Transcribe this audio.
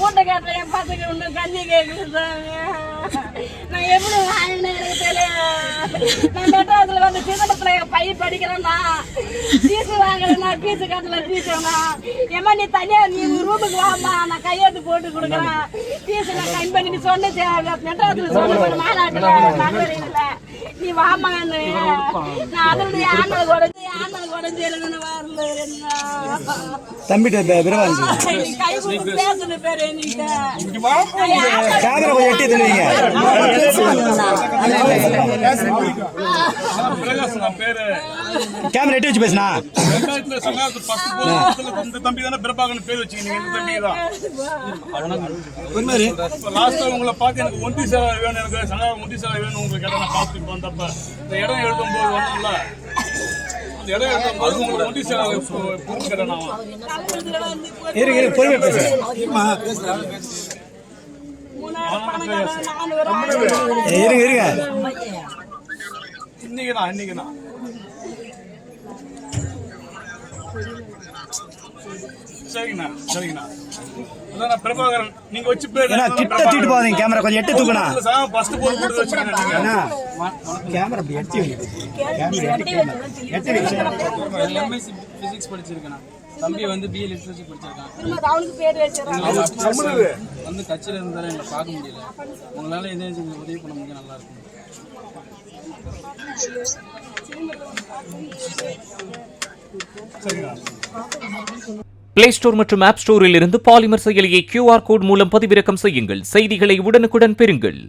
மூட்டை கேட்டேன் என் பசங்க ஒண்ணு கஞ்சி கேக்குது. நான் எப்படி வாங்கினேன் எனக்கு தெரியும். நான் மெட்ராஸ்ல வந்து சிதம்பரத்துல பை படிக்கிறேன்னா ஃபீஸ் வாங்குறேன்னா ஃபீஸ் கட்டல ஃபீஸ்னா ஏமா நீ தனியா நீ ரூமுக்கு வாமா நான் கையெழுத்து போட்டு கொடுக்குறேன் ஃபீஸ் நான் கம்மி பண்ணி சொன்னேன் மெட்ராஸ்ல சொன்ன மாநாட்டுல மதுரையில நீ வாமான்னு நான் அதனுடைய ஆண்டல் உடஞ்சு எழுதுன்னு வரல தம்பிட்ட கை கொடுத்து பேசுன பேரு நீங்க கேமரா கொஞ்சம் எட்டி தருவீங்க. கேமரா எட்டி வச்சு பேசுனா தம்பி தானே பிரபாகரன் பேர் வச்சுக்கீங்க. இந்த தம்பி தான் லாஸ்டா உங்களை பார்த்து எனக்கு ஒண்டி சேவை வேணும், எனக்கு சனா ஒண்டி சேவை வேணும் உங்களுக்கு கேட்ட நான் பார்த்துட்டு வந்தப்ப இந்த இடம் எழுதும்போது வரணும்ல, அந்த இடம் எழுதும்போது உங்களுக்கு ஒண்டி சேவை பொருள் கேட்டேன். பொறுமை பேசு. இருங்க இன்னைக்குதான் சரிங்கண்ணா அதான் பிரபாகரன் நீங்க வச்சு கிட்ட தூக்கிட்டு போவாதீங்க. கேமரா கொஞ்சம் எட்டு தூக்கணும். ஃபர்ஸ்ட் போர்டு போட்டு வச்சுக்கோங்க. கேமரா அப்படி எட்டி எம்எஸ்சி பிசிக்ஸ் படிச்சிருக்கேன். தம்பி வந்து பிஏ லிட்ரேச்சர் படிச்சிருக்கான். அவனுக்கு பேர் வந்து கட்சியில இருந்தாலும் எங்களை பார்க்க முடியல. உங்களால எதாவது உதவி பண்ண முடியும் நல்லா இருக்கும். பிளே ஸ்டோர் மற்றும் ஆப் ஸ்டோரில் இருந்து பாலிமர் செயலியை QR கோட் மூலம் பதிவிறக்கம் செய்யுங்கள். செய்திகளை உடனுக்குடன் பெறுங்கள்.